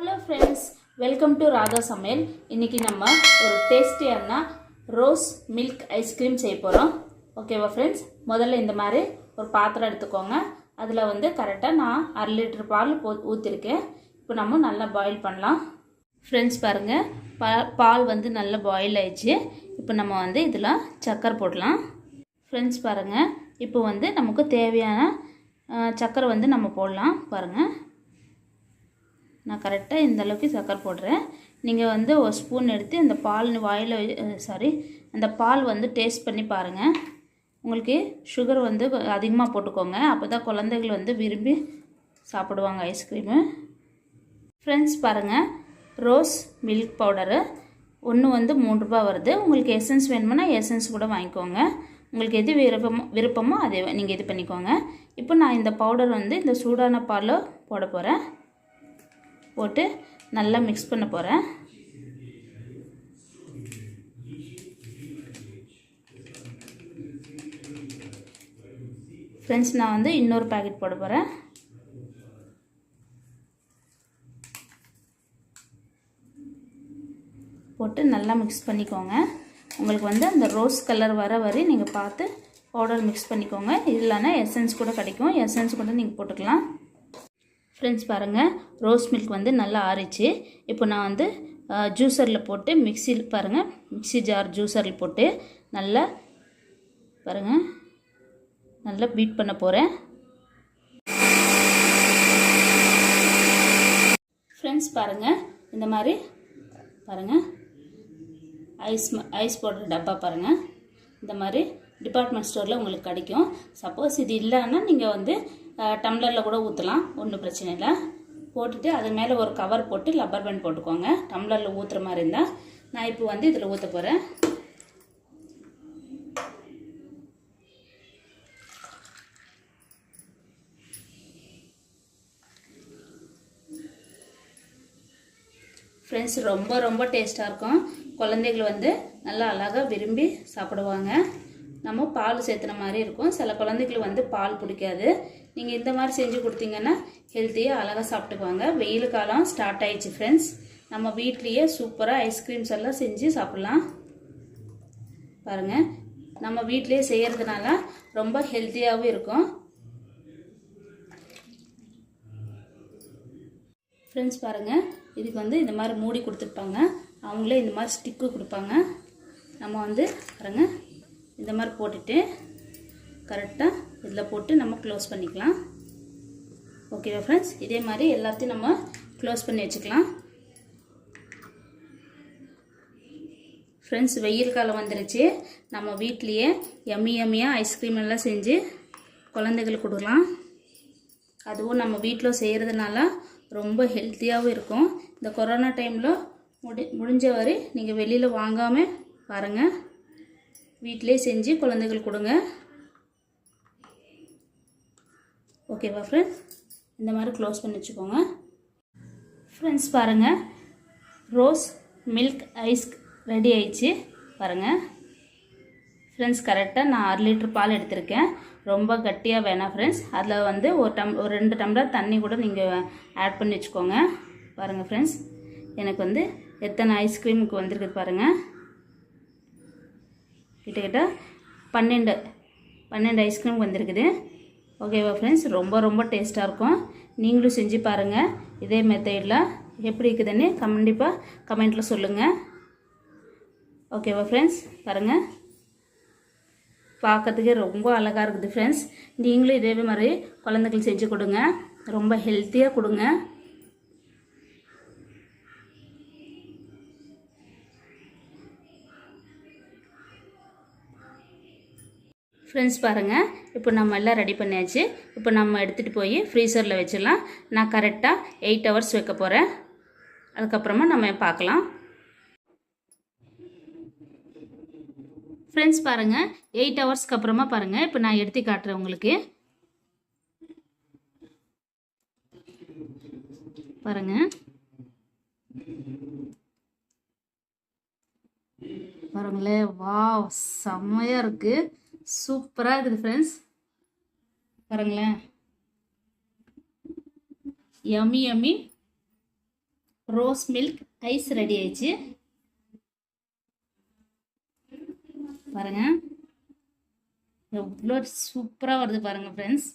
Hello friends, welcome to Radha சமையல். இன்றைக்கி நம்ம ஒரு டேஸ்டியான ரோஸ் மில்க் ஐஸ்கிரீம் செய்ய போகிறோம். ஓகேவா ஃப்ரெண்ட்ஸ்? முதல்ல இந்த மாதிரி ஒரு பாத்திரம் எடுத்துக்கோங்க. அதில் கரெக்டாக நான் 1/2 லிட்டர் பால் ஊற்றிருக்கேன். இப்போ நம்ம நல்லா பாயில் பண்ணலாம். ஃப்ரெண்ட்ஸ் பாருங்கள், பால் நல்லா பாயில் ஆயிடுச்சு. இப்போ நம்ம இதில் சக்கரை போடலாம். ஃப்ரெண்ட்ஸ் பாருங்கள், இப்போ நமக்கு தேவையான சக்கரை நம்ம போடலாம். பாருங்கள், நான் கரெக்டாக இந்த அளவுக்கு சக்கரை போடுறேன். நீங்கள் ஒரு ஸ்பூன் எடுத்து அந்த பால் அந்த பால் டேஸ்ட் பண்ணி பாருங்கள். உங்களுக்கு சுகர் அதிகமாக போட்டுக்கோங்க. அப்போ தான் குழந்தைகள் விரும்பி சாப்பிடுவாங்க ஐஸ்கிரீமு. ஃப்ரெண்ட்ஸ் பாருங்கள், ரோஸ் மில்க் பவுடரு ஒன்று 3 ரூபா வருது. உங்களுக்கு எசன்ஸ் வேணுமுன்னா எசன்ஸ் கூட வாங்கிக்கோங்க. உங்களுக்கு எது விருப்பமோ அதை நீங்கள் இது பண்ணிக்கோங்க. இப்போ நான் இந்த பவுடர் இந்த சூடான பாலில் போட போகிறேன். போட்டு நல்லா மிக்ஸ் பண்ண போகிறேன். ஃப்ரெண்ட்ஸ், நான் இன்னொரு பாக்கெட் போட போகிறேன். போட்டு நல்லா மிக்ஸ் பண்ணிக்கோங்க. உங்களுக்கு அந்த ரோஸ் கலர் வர வரை நீங்கள் பார்த்து பவுடர் மிக்ஸ் பண்ணிக்கோங்க. இல்லைன்னா எசன்ஸ் கூட கிடைக்கும், எசன்ஸ் கூட நீங்கள் போட்டுக்கலாம். ஃப்ரெண்ட்ஸ் பாருங்கள், ரோஸ் மில்க் நல்லா ஆறிச்சு. இப்போ நான் ஜூஸரில் போட்டு மிக்சியில் பாருங்கள், மிக்சி ஜார் ஜூஸரில் போட்டு நல்லா பாருங்கள் நல்லா பீட் பண்ண போகிறேன். ஃப்ரெண்ட்ஸ் பாருங்கள், இந்த மாதிரி பாருங்கள் ஐஸ் போடுற டப்பா பாருங்கள். இந்த மாதிரி டிபார்ட்மெண்ட் ஸ்டோரில் உங்களுக்கு கிடைக்கும். சப்போஸ் இது இல்லைன்னா நீங்கள் டம்ளரில் கூட ஊற்றலாம், ஒன்றும் பிரச்சனை இல்லை. போட்டுட்டு அது மேலே ஒரு கவர் போட்டு லப்பர் பேண்ட் போட்டுக்கோங்க. டம்ளரில் ஊற்றுற மாதிரி இருந்தால். நான் இப்போ இதில் ஊற்ற போகிறேன். ஃப்ரெண்ட்ஸ், ரொம்ப டேஸ்ட்டாக இருக்கும். குழந்தைகள் நல்லா அழகாக விரும்பி சாப்பிடுவாங்க. நம்ம பால் சேர்த்துன மாதிரி இருக்கும். சில குழந்தைகளுக்கு பால் பிடிக்காது. நீங்கள் இந்த மாதிரி செஞ்சு கொடுத்தீங்கன்னா ஹெல்த்தியாக அழகாக சாப்பிட்டுக்குவாங்க. வெயில் காலம் ஸ்டார்ட் ஆயிடுச்சு ஃப்ரெண்ட்ஸ். நம்ம வீட்லேயே சூப்பராக ஐஸ்கிரீம்ஸ் எல்லாம் செஞ்சு சாப்பிட்லாம். பாருங்கள், நம்ம வீட்லேயே செய்கிறதுனால ரொம்ப ஹெல்த்தியாகவும் இருக்கும். ஃப்ரெண்ட்ஸ் பாருங்கள், இதுக்கு இந்த மாதிரி மூடி கொடுத்துருப்பாங்க. அவங்களே இந்த மாதிரி ஸ்டிக்கு கொடுப்பாங்க. நம்ம பாருங்கள் இந்த மாதிரி போட்டுட்டு கரெக்டாக இதில் போட்டு நம்ம க்ளோஸ் பண்ணிக்கலாம். ஓகேவா ஃப்ரெண்ட்ஸ்? இதே மாதிரி எல்லாத்தையும் நம்ம க்ளோஸ் பண்ணி வச்சுக்கலாம். ஃப்ரெண்ட்ஸ், வெயில் காலம் வந்துருச்சு. நம்ம வீட்லேயே யம்மியாக ஐஸ்கிரீம் எல்லாம் செஞ்சு குழந்தைகளுக்கு கொடுக்கலாம். அதுவும் நம்ம வீட்டில் செய்கிறதுனால ரொம்ப ஹெல்த்தியாகவும் இருக்கும். இந்த கொரோனா டைமில் முடிஞ்ச வரை நீங்கள் வெளியில் வாங்காமல் பாருங்கள், வீட்டிலே செஞ்சு குழந்தைகள் கொடுங்க. ஓகேவா ஃப்ரெண்ட்ஸ்? இந்த மாதிரி க்ளோஸ் பண்ணி வச்சுக்கோங்க. ஃப்ரெண்ட்ஸ் பாருங்கள், ரோஸ் மில்க் ஐஸ் ரெடி ஆயிடுச்சு. பாருங்கள் ஃப்ரெண்ட்ஸ், கரெக்டாக நான் 1/2 லிட்டர் பால் எடுத்திருக்கேன். ரொம்ப கட்டியாக வேணாம் ஃப்ரெண்ட்ஸ். அதில் ஒரு 2 டம்ளர் தண்ணி கூட நீங்கள் ஆட் பண்ணி வச்சுக்கோங்க. பாருங்கள் ஃப்ரெண்ட்ஸ், எனக்கு எத்தனை ஐஸ்கிரீமுக்கு வந்திருக்குது பாருங்கள். கிட்டத்தட்ட 12 ஐஸ்கிரீம் வந்திருக்குது. ஓகேவா ஃப்ரெண்ட்ஸ்? ரொம்ப டேஸ்ட்டாக இருக்கும். நீங்களும் செஞ்சு பாருங்கள். இதே மெத்தடில் எப்படி இருக்குதுன்னு கண்டிப்பாக கமெண்ட்டில் சொல்லுங்கள். ஓகேவா ஃப்ரெண்ட்ஸ்? பாருங்கள், பார்க்கறதுக்கே ரொம்ப அழகாக இருக்குது ஃப்ரெண்ட்ஸ். நீங்களும் இதே மாதிரி குழந்தைகள் செஞ்சு கொடுங்க. ரொம்ப ஹெல்த்தியாக கொடுங்க. ஃப்ரெண்ட்ஸ் பாருங்கள், இப்போ நம்ம எல்லாம் ரெடி பண்ணியாச்சு. இப்போ நம்ம எடுத்துகிட்டு போய் ஃப்ரீசரில் வச்சிடலாம். நான் கரெக்டாக 8 ஹவர்ஸ் வைக்க போகிறேன். அதுக்கப்புறமா நம்ம பார்க்கலாம். ஃப்ரெண்ட்ஸ் பாருங்கள், 8 ஹவர்ஸ்க்கு அப்புறமா பாருங்கள், இப்போ நான் எடுத்து காட்டுறேன் உங்களுக்கு. பாருங்கள் பாருங்களேன், வாவ் செம்மையாக இருக்குது. சூப்பராக இருக்குது ஃப்ரெண்ட்ஸ். பாருங்களேன், yummy yummy rose milk ice ready ஆயிடுச்சு. பாருங்க எவ்வளோ சூப்பராக வருது பாருங்கள் ஃப்ரெண்ட்ஸ்.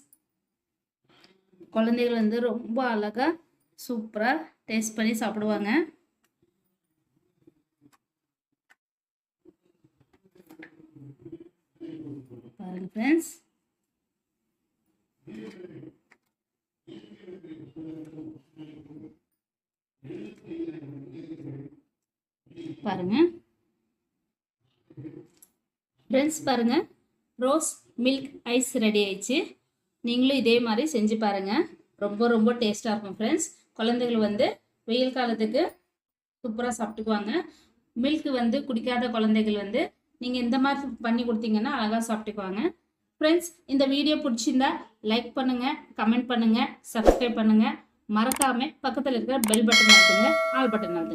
குழந்தைகள் வந்து ரொம்ப அழகாக சூப்பராக டேஸ்ட் பண்ணி சாப்பிடுவாங்க. பாருங்க ஃப்ரெண்ட்ஸ், பாருங்க ஃப்ரெண்ட்ஸ், பாருங்க ரோஸ் மில்க் ஐஸ் ரெடி ஆயிடுச்சு. நீங்களும் இதே மாதிரி செஞ்சு பாருங்கள். ரொம்ப ரொம்ப டேஸ்ட்டாக இருக்கும் ஃப்ரெண்ட்ஸ். குழந்தைகள் வந்து வெயில் காலத்துக்கு சூப்பராக சாப்பிட்டுக்குவாங்க. மில்க் வந்து குடிக்காத குழந்தைகள் வந்து நீங்கள் இந்த மாதிரி பண்ணி கொடுத்தீங்கன்னா அழகாக சாப்பிட்டுக்குவாங்க. ஃப்ரெண்ட்ஸ், இந்த வீடியோ பிடிச்சிருந்தா லைக் பண்ணுங்கள், கமெண்ட் பண்ணுங்கள், சப்ஸ்கிரைப் பண்ணுங்கள். மறக்காமல் பக்கத்தில் இருக்கிற பெல் பட்டன் அழுத்துங்க, ஆல் பட்டன் அழுத்துங்க.